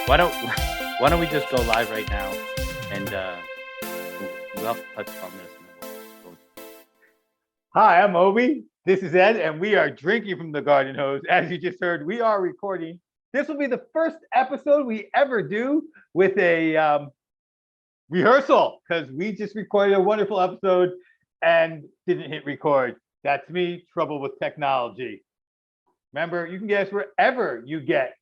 Why don't why don't we just go live right now and we'll have to touch upon this. Hi, I'm Obi. This is Ed, and we are drinking from the garden hose. As you just heard, we are recording. This will be the first episode we ever do with a rehearsal because we just recorded a wonderful episode and didn't hit record. That's me, trouble with technology. Remember, you can get us wherever you get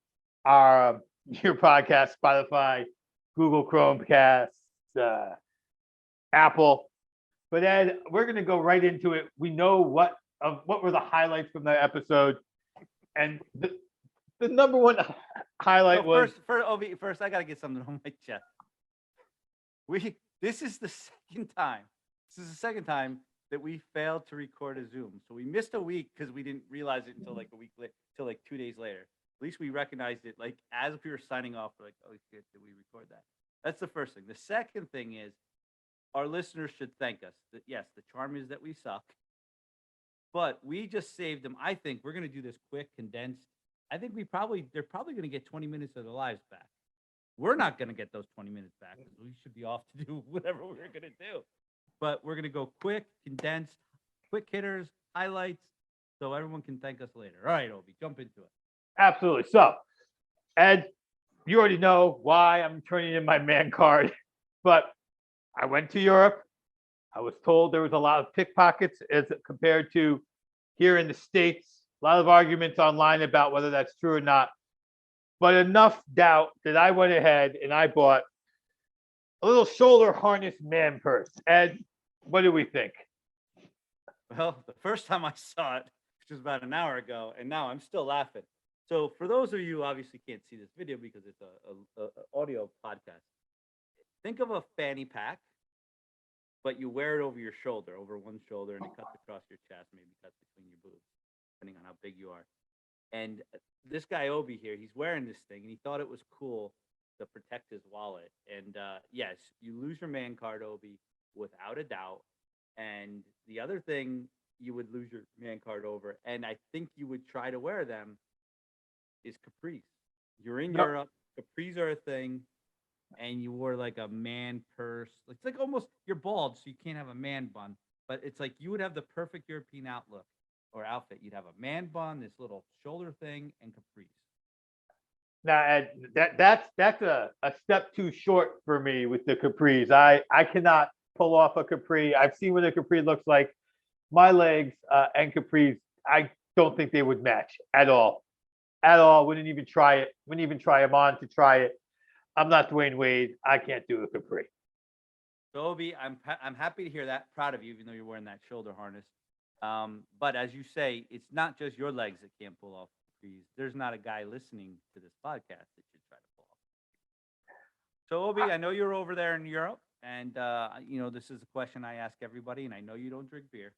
your podcast, Spotify, Google Chromecast, Apple. But Ed, we're going to go right into it. We know what were the highlights from that episode, and the number one highlight was first I got to get something on my chest. This is the second time. This is the second time that we failed to record a Zoom. So we missed a week because we didn't realize it until like a week later, till like 2 days later. At least we recognized it like as we were signing off. We're like, oh shit, did we record that? That's the first thing. The second thing is our listeners should thank us. That yes, the charm is that we suck, but we just saved them. I think we're going to do this quick, condensed. I think they're probably going to get 20 minutes of their lives back. We're not going to get those 20 minutes back because we should be off to do whatever we're going to do. But we're going to go quick, condensed, quick hitters, highlights, so everyone can thank us later. All right, Obi, jump into it. Absolutely. So, Ed, you already know why I'm turning in my man card, but I went to Europe. I was told there was a lot of pickpockets as compared to here in the States. A lot of arguments online about whether that's true or not. But enough doubt that I went ahead and I bought a little shoulder harness man purse. Ed, what do we think? Well, the first time I saw it, which was about an hour ago, and now I'm still laughing. So for those of you who obviously can't see this video because it's a audio podcast, think of a fanny pack, but you wear it over your shoulder, over one shoulder, and it cuts across your chest, maybe cuts between your boobs, depending on how big you are. And this guy Obi here, he's wearing this thing, and he thought it was cool to protect his wallet. And yes, you lose your man card, Obi, without a doubt. And the other thing you would lose your man card over, and I think you would try to wear them, is capris. You're in Europe, capris are a thing, and you wore like a man purse. It's like almost you're bald, so you can't have a man bun, but it's like you would have the perfect European outlook or outfit. You'd have a man bun, this little shoulder thing, and capris. Now, Ed, that's a step too short for me with the capris. I cannot pull off a capri. I've seen what a capri looks like. My legs and capris, I don't think they would match at all. At all. Wouldn't even try it. Wouldn't even try them on to try it. I'm not Dwayne Wade. I can't do a capri. So Obi, I'm happy to hear that. Proud of you, even though you're wearing that shoulder harness. But as you say, it's not just your legs that can't pull off capris. There's not a guy listening to this podcast that should try to pull off. So Obi, I know you're over there in Europe, and this is a question I ask everybody, and I know you don't drink beer,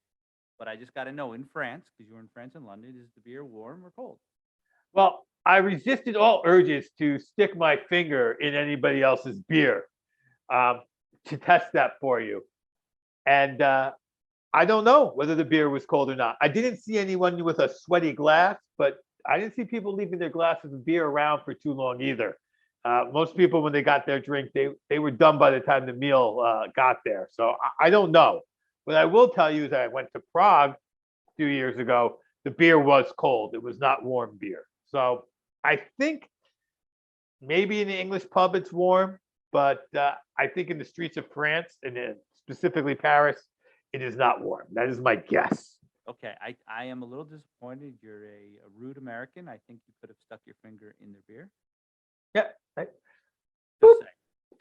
but I just got to know, in France, because you were in France and London, is the beer warm or cold? Well, I resisted all urges to stick my finger in anybody else's beer to test that for you. And I don't know whether the beer was cold or not. I didn't see anyone with a sweaty glass, but I didn't see people leaving their glasses of beer around for too long either. Most people, when they got their drink, they were done by the time the meal got there. So I don't know. What I will tell you is that I went to Prague 2 years ago. The beer was cold. It was not warm beer. So I think maybe in the English pub it's warm, but I think in the streets of France and specifically Paris, it is not warm. That is my guess. Okay, I am a little disappointed. You're a rude American. I think you could have stuck your finger in their beer. Yeah. Just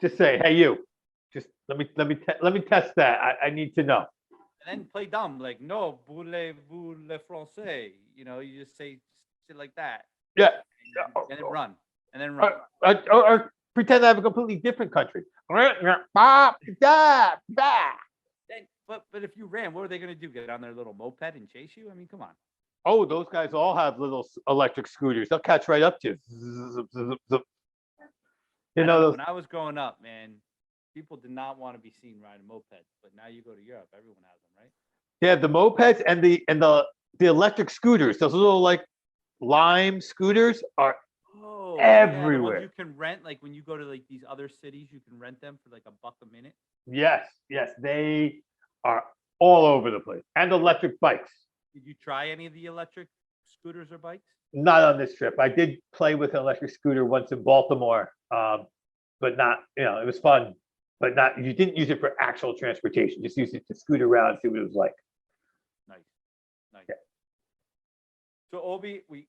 Just say, hey, you. Just let me test that. I need to know. And then play dumb, like no, voulez-vous le français? You just say shit like that. Yeah. And then run. Or pretend I have a completely different country. But if you ran, what are they going to do? Get on their little moped and chase you? I mean, come on. Oh, those guys all have little electric scooters. They'll catch right up to you. When I was growing up, man, people did not want to be seen riding mopeds. But now you go to Europe, everyone has them, right? Yeah, the mopeds and the electric scooters. Those little like Lime scooters are Oh, yeah, the ones you everywhere. can rent, like when you go to like these other cities, you can rent them for like $1 a minute. Yes, yes, they are all over the place. And electric bikes. Did you try any of the electric scooters or bikes? Not on this trip. I did play with an electric scooter once in Baltimore, but not, it was fun, but not, you didn't use it for actual transportation, just use it to scoot around and see what it was like. Nice, nice. Yeah. So Obi, we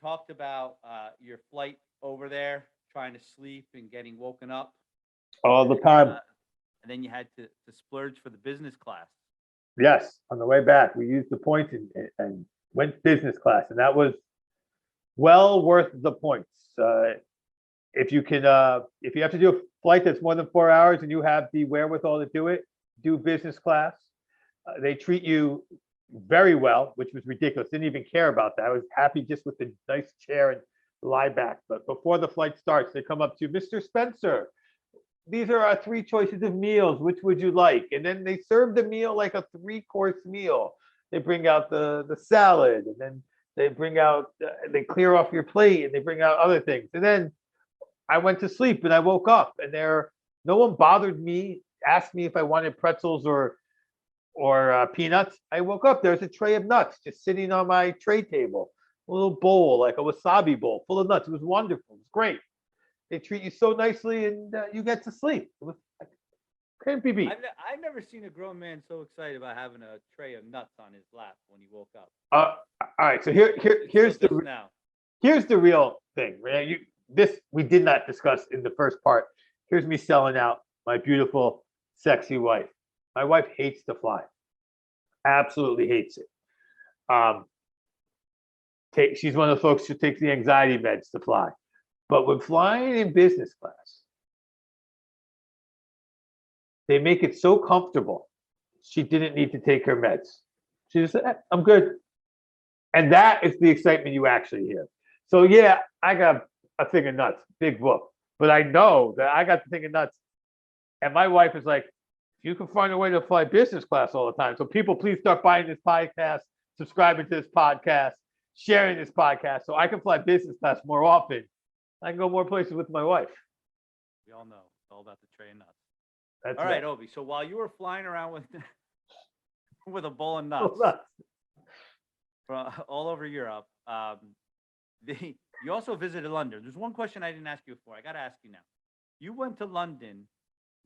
talked about your flight over there, trying to sleep and getting woken up, All and the then time. and then you had to splurge for the business class. Yes, on the way back, we used the points and went business class, and that was well worth the points. If you have to do a flight that's more than 4 hours and you have the wherewithal to do it, do business class. They treat you very well, which was ridiculous. Didn't even care about that. I was happy just with the nice chair and lie back. But before the flight starts, they come up to Mr. Spencer. These are our three choices of meals. Which would you like? And then they serve the meal like a three-course meal. They bring out the salad, and then they clear off your plate, and they bring out other things. And then I went to sleep, and I woke up, and no one bothered me, asked me if I wanted pretzels or peanuts. I woke up, there's a tray of nuts just sitting on my tray table, a little bowl, like a wasabi bowl full of nuts. It was wonderful. It was great. They treat you so nicely, and you get to sleep. It was couldn't be beat. I've never seen a grown man so excited about having a tray of nuts on his lap when he woke up. All right, so here's the real thing. Man. We did not discuss in the first part. Here's me selling out my beautiful, sexy wife. My wife hates to fly. Absolutely hates it. She's one of the folks who takes the anxiety meds to fly. But when flying in business class, they make it so comfortable. She didn't need to take her meds. She just said, I'm good. And that is the excitement you actually hear. So yeah, I got a thing of nuts, big whoop. But I know that I got the thing of nuts. And my wife is like, you can find a way to fly business class all the time. So people, please start buying this podcast, subscribing to this podcast, sharing this podcast, so I can fly business class more often. I can go more places with my wife. We all know it's all about the tray of nuts. That's all right, Obi. So while you were flying around with with a bowl of nuts all over Europe, you also visited London. There's one question I didn't ask you before. I got to ask you now. You went to London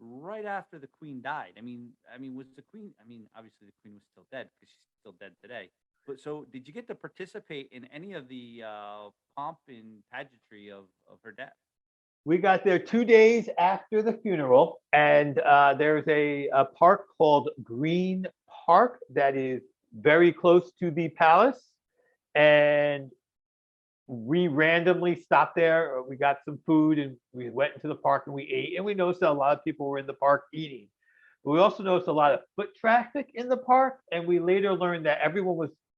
right after the Queen died. I mean, was the Queen? I mean, obviously the Queen was still dead because she's still dead today. But so, did you get to participate in any of the pomp and pageantry of her death? We got there 2 days after the funeral, and there's a park called Green Park that is very close to the palace, and we randomly stopped there. We got some food, and we went into the park and we ate, and we noticed that a lot of people were in the park eating. But we also noticed a lot of foot traffic in the park, and we later learned that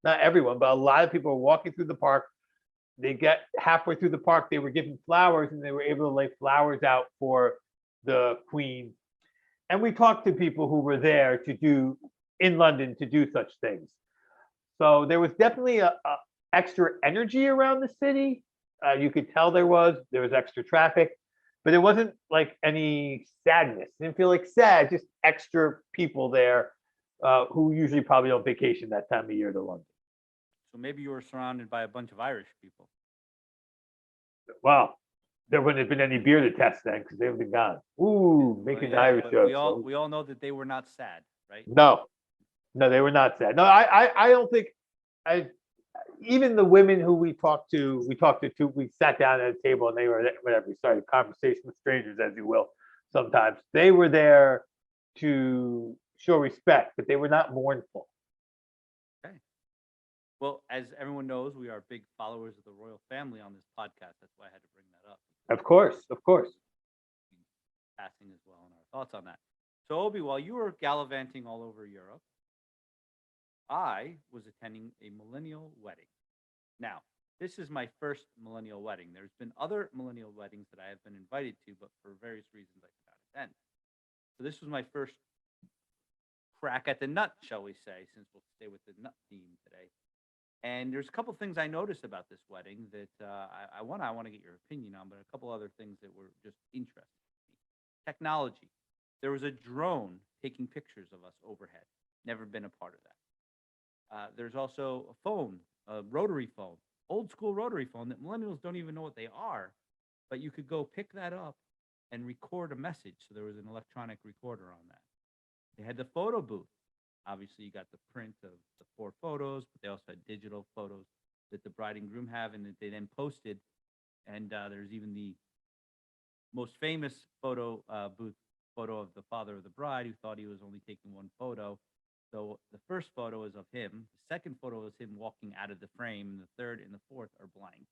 not everyone, but a lot of people were walking through the park. They get halfway through the park, they were given flowers, and they were able to lay flowers out for the Queen. And we talked to people who were there in London to do such things. So there was definitely a extra energy around the city. You could tell there was extra traffic, but it wasn't like any sadness. It didn't feel like sad, just extra people there who usually probably don't vacation that time of year to London. So maybe you were surrounded by a bunch of Irish people. Well, there wouldn't have been any beer to test then because they would have been gone. Ooh, making Irish jokes. We all know that they were not sad, right? No, they were not sad. No, I don't think even the women who we talked to, we sat down at a table and they were whatever. We started a conversation with strangers, as you will. Sometimes they were there to show respect, but they were not mournful. Okay. Well, as everyone knows, we are big followers of the royal family on this podcast. That's why I had to bring that up. Of course. Passing as well, and our thoughts on that. So, Obi, while you were gallivanting all over Europe, I was attending a millennial wedding. Now, this is my first millennial wedding. There's been other millennial weddings that I have been invited to, but for various reasons I could not attend. So this was my first crack at the nut, shall we say, since we'll stay with the nut theme today. And there's a couple things I noticed about this wedding that I want to get your opinion on, but a couple other things that were just interesting. Technology. There was a drone taking pictures of us overhead. Never been a part of that. There's also a phone, a rotary phone, old school rotary phone that millennials don't even know what they are, but you could go pick that up and record a message. So there was an electronic recorder on that. They had the photo booth. Obviously, you got the print of the four photos, but they also had digital photos that the bride and groom have and that they then posted. And there's even the most famous photo booth photo of the father of the bride who thought he was only taking one photo. So the first photo is of him. The second photo is him walking out of the frame. And the third and the fourth are blank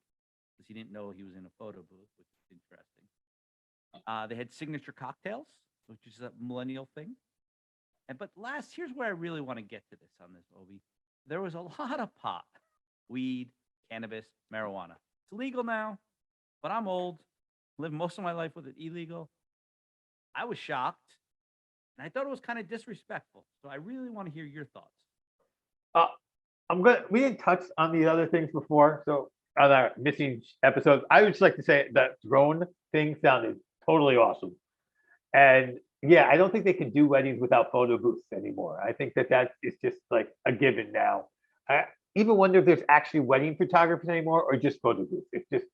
because he didn't know he was in a photo booth, which is interesting. They had signature cocktails, which is a millennial thing. But here's where I really want to get to this on this, Obi. There was a lot of pot, weed, cannabis, marijuana. It's legal now, but I'm old, lived most of my life with it illegal. I was shocked, and I thought it was kind of disrespectful. So I really want to hear your thoughts. Uh, we didn't touch on the other things before, so on our missing episodes, I would just like to say that drone thing sounded totally awesome. And yeah, I don't think they can do weddings without photo booths anymore. I think that is just like a given now. I even wonder if there's actually wedding photographers anymore or just photo booths. It's just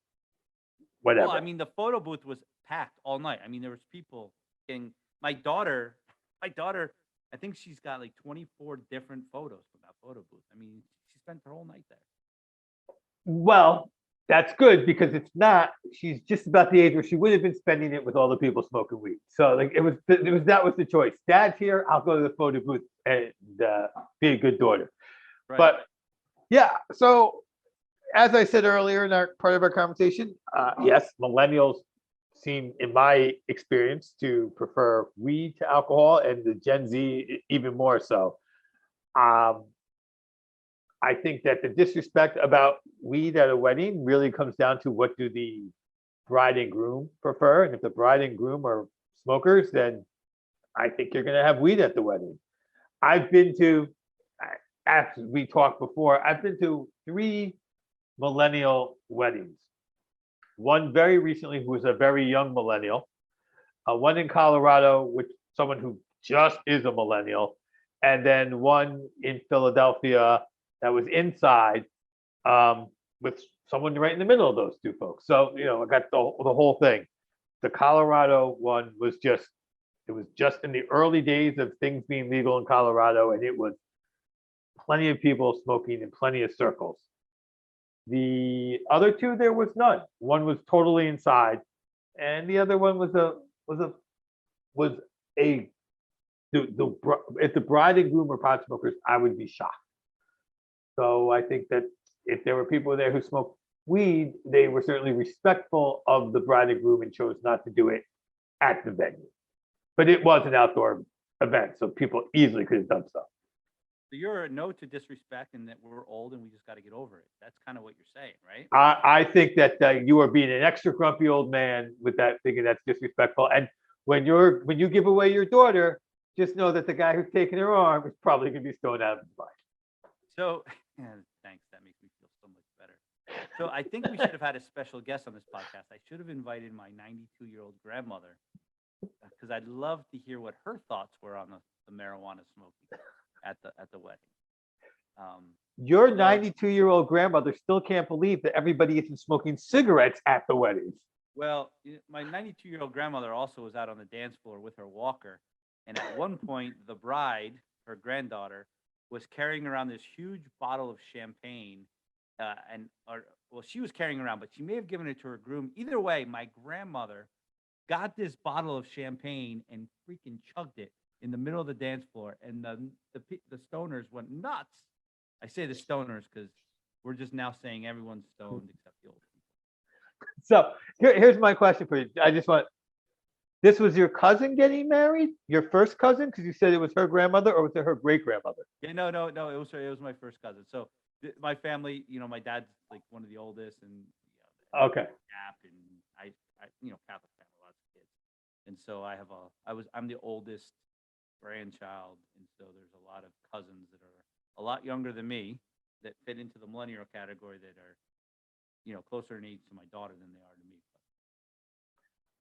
whatever. Well, I mean, the photo booth was packed all night. I mean, there was people in my daughter, I think she's got like 24 different photos from that photo booth. I mean, she spent her whole night there. Well, that's good because it's not. She's just about the age where she would have been spending it with all the people smoking weed. So like it was that was the choice. Dad's here. I'll go to the photo booth and be a good daughter. Right. But yeah, so as I said earlier in our part of our conversation, yes, millennials seem, in my experience, to prefer weed to alcohol, and the Gen Z even more so. I think that the disrespect about weed at a wedding really comes down to what do the bride and groom prefer. And if the bride and groom are smokers, then I think you're going to have weed at the wedding. I've been to, as we talked before, I've been to 3 millennial weddings. One very recently, who was a very young millennial. One in Colorado, which someone who just is a millennial, and then one in Philadelphia that was inside with someone right in the middle of those two folks. So, I got the whole thing. The Colorado one was just in the early days of things being legal in Colorado, and it was plenty of people smoking in plenty of circles. The other two, there was none. One was totally inside, and the other one was a if the bride and groom were pot smokers, I would be shocked. So I think that if there were people there who smoked weed, they were certainly respectful of the bride and groom and chose not to do it at the venue. But it was an outdoor event, so people easily could have done so. So you're a no to disrespect and that we're old and we just got to get over it. That's kind of what you're saying, right? I think that you are being an extra grumpy old man with that, thinking that's disrespectful. And when you give away your daughter, just know that the guy who's taking her arm is probably going to be stoned out of his mind. So, thanks. That makes me feel so much better. So I think we should have had a special guest on this podcast. I should have invited my 92-year-old grandmother because I'd love to hear what her thoughts were on the marijuana smoking at the wedding. Your 92-year-old grandmother still can't believe that everybody isn't smoking cigarettes at the weddings. Well, my 92-year-old grandmother also was out on the dance floor with her walker. And at one point, the bride, her granddaughter, was carrying around this huge bottle of champagne. She was carrying around, but she may have given it to her groom. Either way, my grandmother got this bottle of champagne and freaking chugged it in the middle of the dance floor. And the stoners went nuts. I say the stoners because we're just now saying everyone's stoned except the old people. So here's my question for you. This was your cousin getting married? Your first cousin? Because you said it was her grandmother, or was it her great grandmother? Yeah, no. It was my first cousin. So my family, my dad's like one of the oldest, and okay. And I Catholic family, lots of kids, and so I'm the oldest grandchild, and so there's a lot of cousins that are a lot younger than me, that fit into the millennial category that are, closer in age to my daughter than they are to me.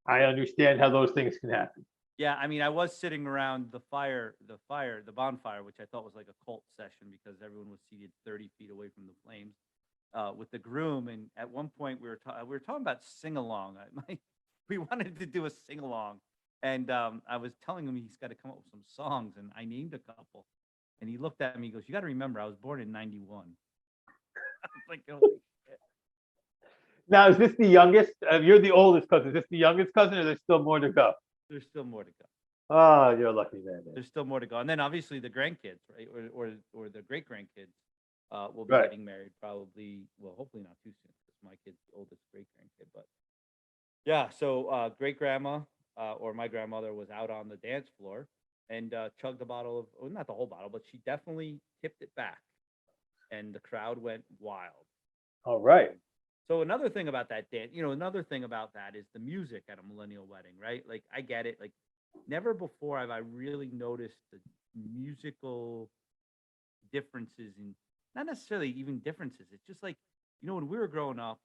I understand how those things can happen. Yeah, I mean, I was sitting around the bonfire, which I thought was like a cult session because everyone was seated 30 feet away from the flames, with the groom. And at one point, we were talking about sing along. We wanted to do a sing along, and I was telling him he's got to come up with some songs, and I named a couple, and he looked at me, he goes, "You got to remember, I was born in '91." I was like, "Holy shit!" Now, is this the youngest? You're the oldest cousin. Is this the youngest cousin, or there's still more to go? There's still more to go. Oh, you're a lucky man. There's still more to go, and then obviously the grandkids, right, or the great grandkids, will be Right. getting married probably. Well, hopefully not too soon because my kid's the oldest great grandkid. But yeah, so great grandma or my grandmother was out on the dance floor and chugged a bottle of, well, not the whole bottle, but she definitely tipped it back, and the crowd went wild. All right. So another thing about that dance, another thing about that is the music at a millennial wedding, right? Like I get it. Like never before have I really noticed the musical differences in, not necessarily even differences. It's just like, when we were growing up,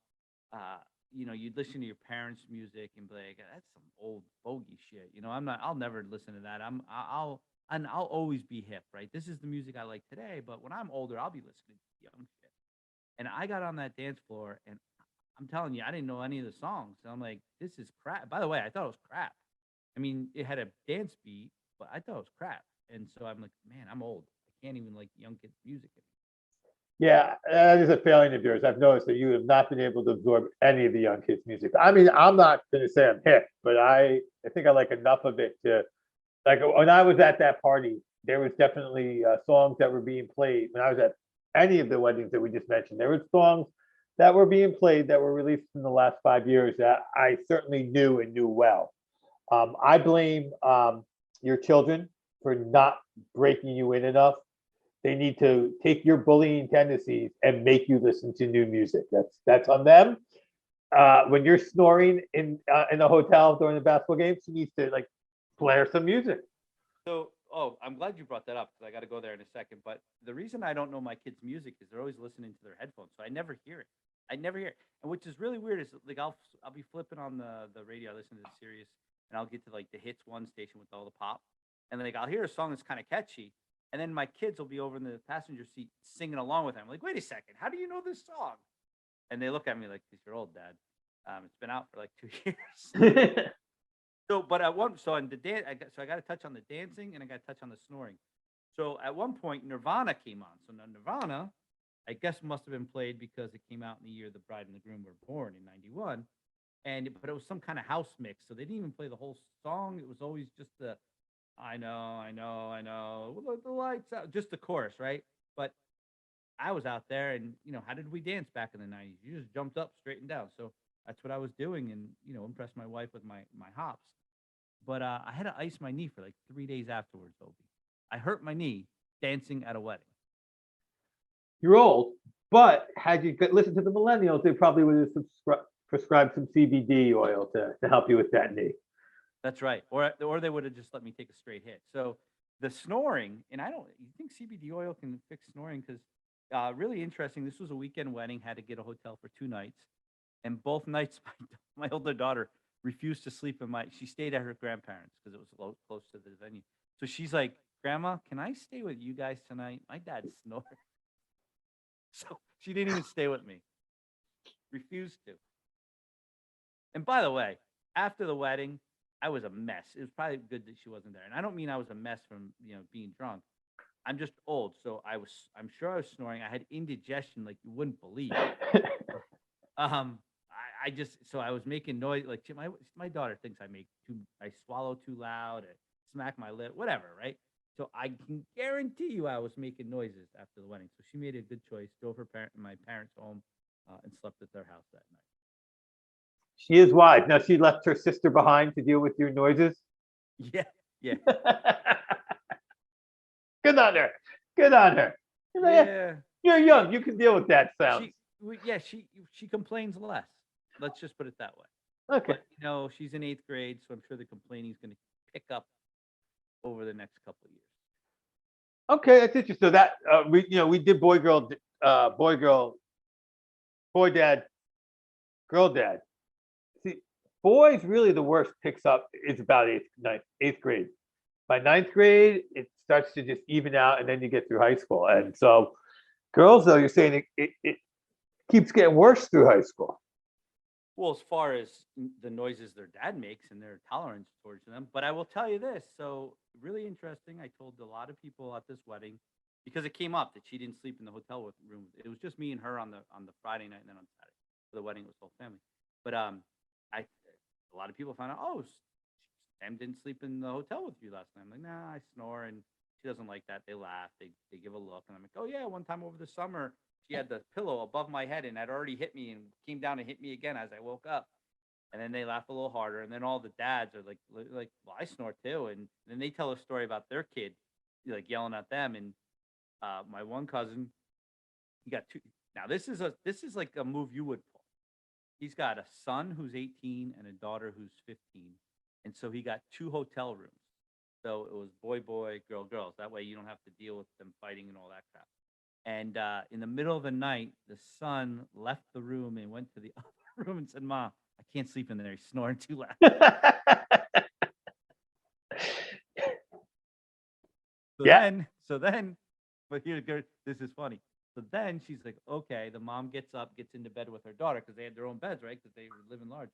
you'd listen to your parents' music and be like, that's some old fogey shit. I'll never listen to that. I'll always be hip, right? This is the music I like today, but when I'm older, I'll be listening to young shit. And I got on that dance floor and I'm telling you, I didn't know any of the songs. And I'm like, this is crap. By the way, I thought it was crap. I mean, it had a dance beat, but I thought it was crap. And so I'm like, man, I'm old. I can't even like young kids' music anymore. Yeah, that is a failing of yours. I've noticed that you have not been able to absorb any of the young kids' music. I mean, I'm not going to say I'm hip, but I think I like enough of it to, like, when I was at that party, there was definitely songs that were being played. When I was at any of the weddings that we just mentioned, there were songs that were being played that were released in the last 5 years that I certainly knew and knew well. I blame your children for not breaking you in enough. They need to take your bullying tendencies and make you listen to new music. That's on them. When you're snoring in a hotel during the basketball games, you need to like blare some music. So, I'm glad you brought that up because I got to go there in a second. But the reason I don't know my kids' music is they're always listening to their headphones, so I never hear it. I never hear it, and which is really weird. Is like I'll be flipping on the radio, I listen to the Sirius, and I'll get to like the hits one station with all the pop, and like I'll hear a song that's kind of catchy, and then my kids will be over in the passenger seat singing along with them. I'm like, wait a second, how do you know this song? And they look at me like, "Because you're old, Dad. It's been out for like 2 years." So, but at one, so on the dance, I got to touch on the dancing and I got to touch on the snoring. So at one point, Nirvana came on. So now Nirvana, I guess, must have been played because it came out in the year the bride and the groom were born in '91, but it was some kind of house mix, so they didn't even play the whole song. It was always just the, I know, I know, I know, well, the lights out, just the chorus, right? But I was out there, and how did we dance back in the '90s? You just jumped up, straight and down. So that's what I was doing, and impressed my wife with my hops. But I had to ice my knee for like 3 days afterwards, Obi. I hurt my knee dancing at a wedding. You're old, but had you listened to the millennials, they probably would have prescribed some CBD oil to help you with that knee. That's right. Or they would have just let me take a straight hit. So the snoring, and you think CBD oil can fix snoring? Because really interesting. This was a weekend wedding, had to get a hotel for 2 nights. And both nights, my older daughter refused to sleep she stayed at her grandparents because it was close to the venue. So she's like, "Grandma, can I stay with you guys tonight? My dad's snoring." So she didn't even stay with me. Refused to. And by the way, after the wedding, I was a mess. It was probably good that she wasn't there. And I don't mean I was a mess from, being drunk. I'm just old. So I'm sure I was snoring. I had indigestion like you wouldn't believe. So I was making noise. Like my daughter thinks I swallow too loud, or smack my lip, whatever, right? So I can guarantee you I was making noises after the wedding. So she made a good choice, drove my parents home, and slept at their house that night. She is wise. Now she left her sister behind to deal with your noises. Yeah, yeah, Good on her. Good on her. yeah. You're young. You can deal with that sound. She complains less. Let's just put it that way. Okay. But she's in 8th grade, so I'm sure the complaining is going to pick up over the next couple of years. Okay, that's interesting. So that we did boy girl, boy dad, girl dad. See, boys really the worst picks up is about eighth grade. By ninth grade, it starts to just even out, and then you get through high school. And so, girls, though, you're saying it keeps getting worse through high school. Well, as far as the noises their dad makes and their tolerance towards them. But I will tell you this. So, really interesting. I told a lot of people at this wedding because it came up that she didn't sleep in the hotel room. It was just me and her on the Friday night, and then on Saturday for the wedding it was the whole family. But I a lot of people found out, oh, Sam didn't sleep in the hotel with you last night. I'm like, nah, I snore, and she doesn't like that. They laugh, they give a look, and I'm like, oh yeah, one time over the summer, she had the pillow above my head and had already hit me and came down and hit me again as I woke up. And then they laugh a little harder, and then all the dads are like, well, I snore too, and then they tell a story about their kid, like yelling at them, and my one cousin, he got two. Now this is like a move you would pull. He's got a son who's 18 and a daughter who's 15. And so he got two hotel rooms. So it was boy, boy, girl, girls. That way you don't have to deal with them fighting and all that crap. And in the middle of the night, the son left the room and went to the other room and said, Mom, I can't sleep in there. He's snoring too loud. So then, but this is funny. So then she's like, okay, the mom gets up, gets into bed with her daughter because they had their own beds, right? Because they were living large.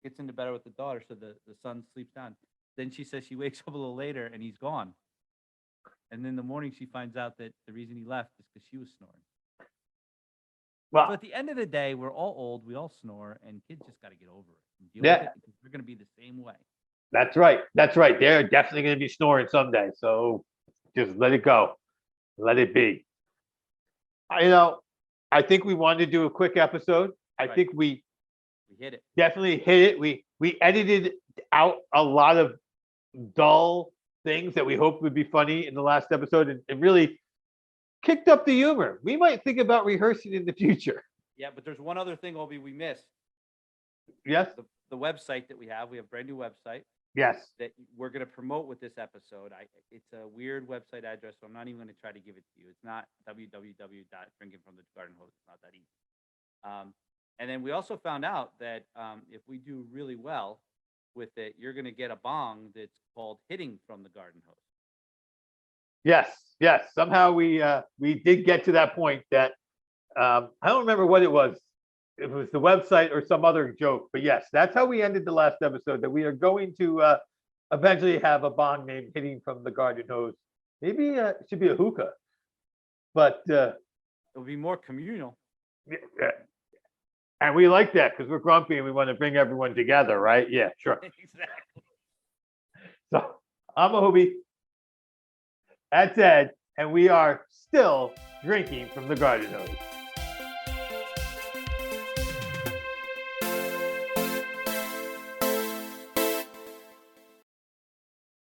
Gets into bed with the daughter, so the son sleeps down. Then she says she wakes up a little later and he's gone. And then in the morning she finds out that the reason he left is because she was snoring. Well, so at the end of the day, we're all old, we all snore, and kids just got to get over it and deal Yeah. with it because they're going to be the same way. That's right. That's right. They're definitely going to be snoring someday. So just let it go. Let it be. I think we wanted to do a quick episode. I Right. think we hit it. definitely hit it. We edited out a lot of dull things that we hoped would be funny in the last episode, and really kicked up the humor. We might think about rehearsing in the future. Yeah, but there's one other thing, Obi, we missed. Yes. The website that we have a brand new website. Yes. That we're going to promote with this episode. It's a weird website address, so I'm not even going to try to give it to you. It's not www.drinkingfromthegardenhose. It's not that easy. And then we also found out that if we do really well with it, you're going to get a bong that's called Hitting from the Garden Hose. Yes. Somehow we did get to that point that I don't remember what it was. It was the website or some other joke, but yes, that's how we ended the last episode. That we are going to eventually have a bong named Hitting from the Garden Hose. Maybe it should be a hookah, but it'll be more communal. And we like that because we're grumpy and we want to bring everyone together, right? Yeah, sure. Exactly. So I'm a Hobie. That's Ed, and we are still drinking from the Garden Hose.